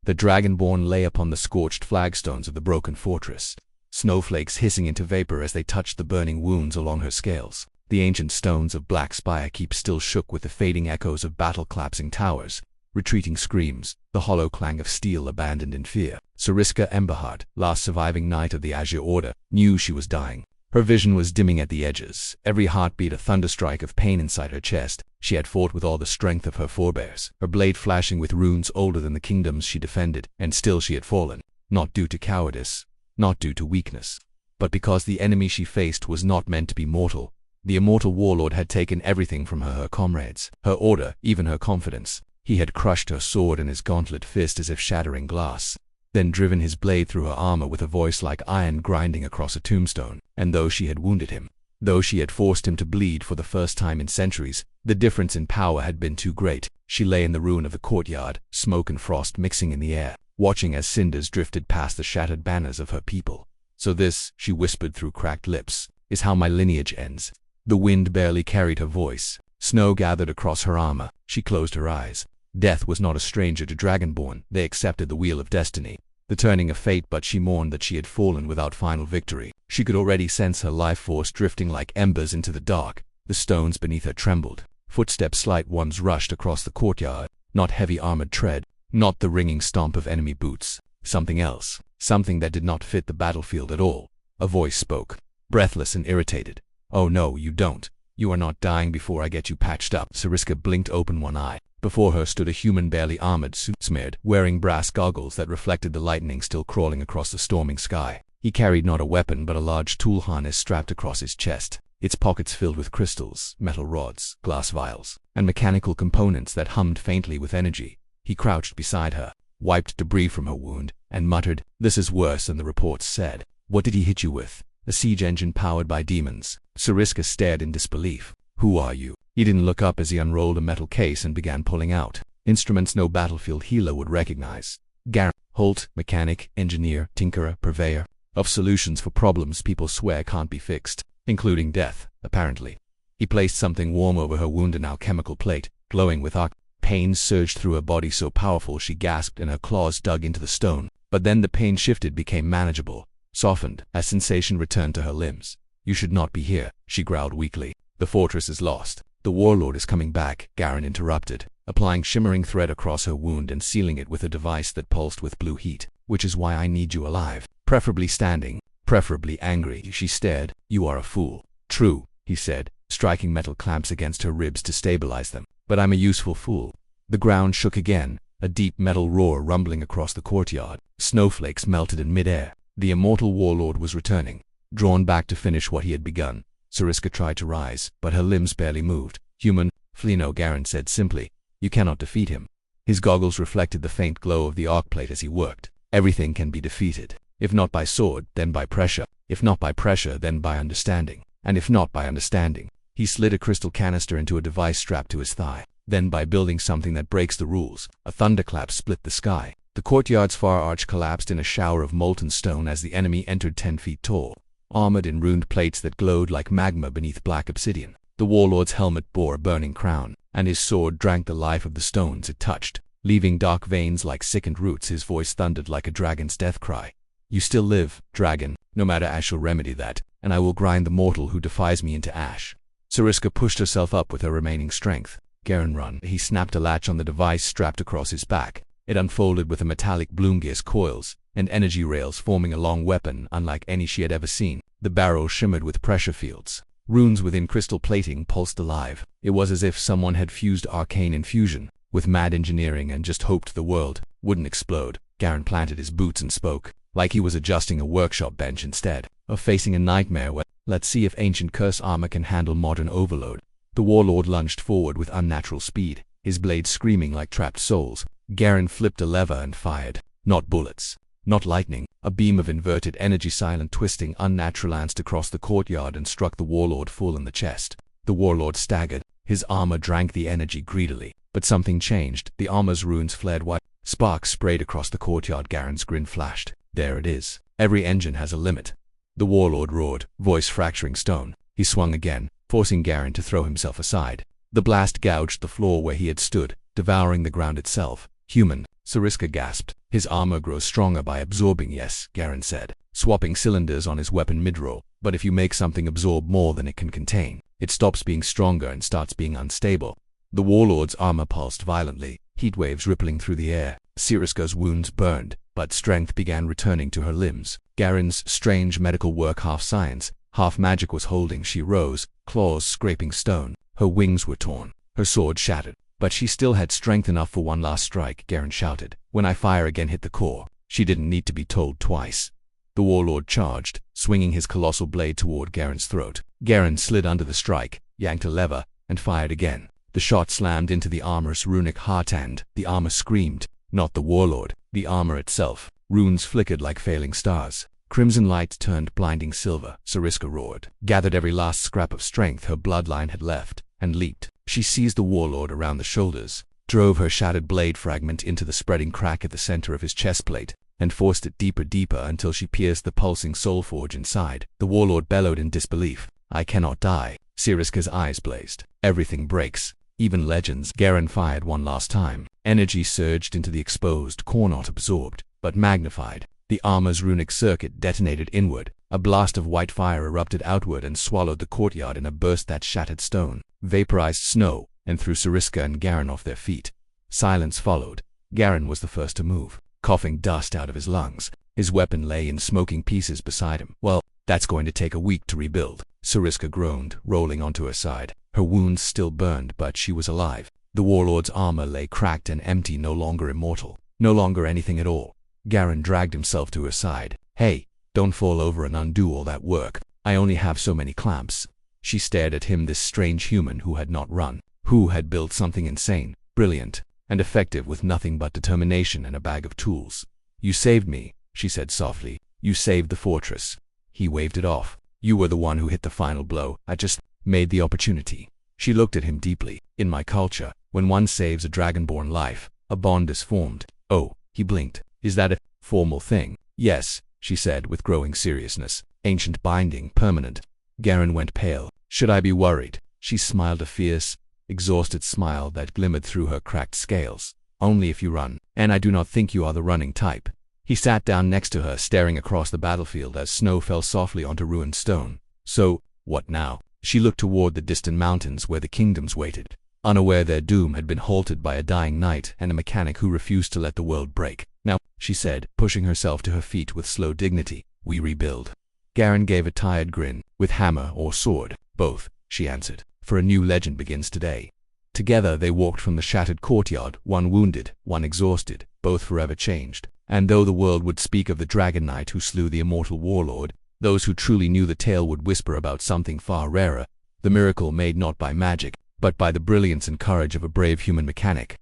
The Dragonborn lay upon the scorched flagstones of the broken fortress, snowflakes hissing into vapor as they touched the burning wounds along her scales. The ancient stones of black spire keep still shook with the fading echoes of battle-collapsing towers, retreating screams, the hollow clang of steel abandoned in fear. Sariska Emberheart, last surviving knight of the Azure Order, knew she was dying. Her vision was dimming at the edges, every heartbeat a thunderstrike of pain inside her chest. She had fought with all the strength of her forebears, her blade flashing with runes older than the kingdoms she defended, and still she had fallen, not due to cowardice, not due to weakness, but because the enemy she faced was not meant to be mortal. The immortal warlord had taken everything from her comrades, her order, even her confidence. He had crushed her sword in his gauntlet fist as if shattering glass, then driven his blade through her armor with a voice like iron grinding across a tombstone. And though she had wounded him, though she had forced him to bleed for the first time in centuries, the difference in power had been too great. She lay in the ruin of the courtyard, smoke and frost mixing in the air, watching as cinders drifted past the shattered banners of her people. So this, she whispered through cracked lips, is how my lineage ends. The wind barely carried her voice. Snow gathered across her armor. She closed her eyes. Death was not a stranger to Dragonborn. They accepted the wheel of destiny, the turning of fate, but she mourned that she had fallen without final victory. She could already sense her life force drifting like embers into the dark. The stones beneath her trembled. Footsteps, slight ones, rushed across the courtyard. Not heavy armored tread, not the ringing stomp of enemy boots. Something else, something that did not fit the battlefield at all. A voice spoke, breathless and irritated. "Oh no, you don't. You are not dying before I get you patched up." Sariska blinked open one eye. Before her stood a human barely armored, suit-smeared, wearing brass goggles that reflected the lightning still crawling across the storming sky. He carried not a weapon but a large tool harness strapped across his chest, its pockets filled with crystals, metal rods, glass vials, and mechanical components that hummed faintly with energy. He crouched beside her, wiped debris from her wound, and muttered, "This is worse than the reports said." "What did he hit you with?" "A siege engine powered by demons." Sariska stared in disbelief. "Who are you?" He didn't look up as he unrolled a metal case and began pulling out instruments no battlefield healer would recognize. Garen Holt, mechanic, engineer, tinkerer, purveyor of solutions for problems people swear can't be fixed, including death, apparently. He placed something warm over her wound, an alchemical plate, glowing with arc. Pain surged through her body so powerful she gasped and her claws dug into the stone. But then the pain shifted, became manageable, softened, as sensation returned to her limbs. "You should not be here," she growled weakly. "The fortress is lost. The warlord is coming back," Garen interrupted, applying shimmering thread across her wound and sealing it with a device that pulsed with blue heat. "Which is why I need you alive, preferably standing, preferably angry." She stared. "You are a fool." "True," he said, striking metal clamps against her ribs to stabilize them. "But I'm a useful fool." The ground shook again, a deep metal roar rumbling across the courtyard. Snowflakes melted in midair. The immortal warlord was returning, drawn back to finish what he had begun. Sariska tried to rise, but her limbs barely moved. "Human, flee." "No," Garen said simply. "You cannot defeat him." His goggles reflected the faint glow of the arc plate as he worked. "Everything can be defeated. If not by sword, then by pressure. If not by pressure, then by understanding. And if not by understanding." He slid a crystal canister into a device strapped to his thigh. "Then by building something that breaks the rules." A thunderclap split the sky. The courtyard's far arch collapsed in a shower of molten stone as the enemy entered 10 feet tall, armored in ruined plates that glowed like magma beneath black obsidian. The warlord's helmet bore a burning crown, and his sword drank the life of the stones it touched, leaving dark veins like sickened roots. His voice thundered like a dragon's death cry. "You still live, dragon. No matter, I shall remedy that, and I will grind the mortal who defies me into ash." Sariska pushed herself up with her remaining strength. "Garen, run." He snapped a latch on the device strapped across his back. It unfolded with a metallic Bloomgear's coils and energy rails forming a long weapon unlike any she had ever seen. The barrel shimmered with pressure fields. Runes within crystal plating pulsed alive. It was as if someone had fused arcane infusion with mad engineering and just hoped the world wouldn't explode. Garen planted his boots and spoke, like he was adjusting a workshop bench instead of facing a nightmare. "Let's see if ancient curse armor can handle modern overload." The warlord lunged forward with unnatural speed, his blades screaming like trapped souls. Garen flipped a lever and fired. Not bullets, not lightning. A beam of inverted energy, silent, twisting, unnatural, lanced across the courtyard and struck the warlord full in the chest. The warlord staggered. His armor drank the energy greedily. But something changed. The armor's runes flared white. Sparks sprayed across the courtyard. Garen's grin flashed. "There it is. Every engine has a limit." The warlord roared, voice fracturing stone. He swung again, forcing Garen to throw himself aside. The blast gouged the floor where he had stood, devouring the ground itself. Human, Sariska gasped. His armor grows stronger by absorbing. Yes, Garen said, swapping cylinders on his weapon mid-roll. But if you make something absorb more than it can contain, it stops being stronger and starts being unstable. The warlord's armor pulsed violently, heat waves rippling through the air. Sariska's wounds burned, but strength began returning to her limbs. Garen's strange medical work, half science, half magic, was holding. She rose, claws scraping stone. Her wings were torn, her sword shattered. But she still had strength enough for one last strike, Garen shouted. When I fire again, hit the core. She didn't need to be told twice. The warlord charged, swinging his colossal blade toward Garen's throat. Garen slid under the strike, yanked a lever, and fired again. The shot slammed into the armor's runic heart, and the armor screamed. Not the warlord, the armor itself. Runes flickered like failing stars. Crimson light turned blinding silver. Sariska roared, gathered every last scrap of strength her bloodline had left, and leaped. She seized the warlord around the shoulders, drove her shattered blade fragment into the spreading crack at the center of his chestplate, and forced it deeper until she pierced the pulsing soul forge inside. The warlord bellowed in disbelief. I cannot die. Sariska's eyes blazed. Everything breaks, even legends. Garen fired one last time. Energy surged into the exposed core, not absorbed, but magnified. The armor's runic circuit detonated inward. A blast of white fire erupted outward and swallowed the courtyard in a burst that shattered stone, vaporized snow, and threw Sariska and Garen off their feet. Silence followed. Garen was the first to move, coughing dust out of his lungs. His weapon lay in smoking pieces beside him. Well, that's going to take a week to rebuild. Sariska groaned, rolling onto her side. Her wounds still burned, but she was alive. The warlord's armor lay cracked and empty, no longer immortal, no longer anything at all. Garen dragged himself to her side. Hey, don't fall over and undo all that work. I only have so many clamps. She stared at him, this strange human who had not run, who had built something insane, brilliant, and effective with nothing but determination and a bag of tools. You saved me, she said softly. You saved the fortress. He waved it off. You were the one who hit the final blow. I just made the opportunity. She looked at him deeply. In my culture, when one saves a Dragonborn life, a bond is formed. Oh, he blinked. Is that a formal thing? Yes, she said with growing seriousness. Ancient binding, permanent. Garen went pale. Should I be worried? She smiled, a fierce, exhausted smile that glimmered through her cracked scales. Only if you run, and I do not think you are the running type. He sat down next to her, staring across the battlefield as snow fell softly onto ruined stone. So, what now? She looked toward the distant mountains where the kingdoms waited, unaware their doom had been halted by a dying knight and a mechanic who refused to let the world break. Now, she said, pushing herself to her feet with slow dignity, we rebuild. Garen gave a tired grin. With hammer or sword? Both, she answered, for a new legend begins today. Together they walked from the shattered courtyard, one wounded, one exhausted, both forever changed. And though the world would speak of the dragon knight who slew the immortal warlord, those who truly knew the tale would whisper about something far rarer, the miracle made not by magic, but by the brilliance and courage of a brave human mechanic.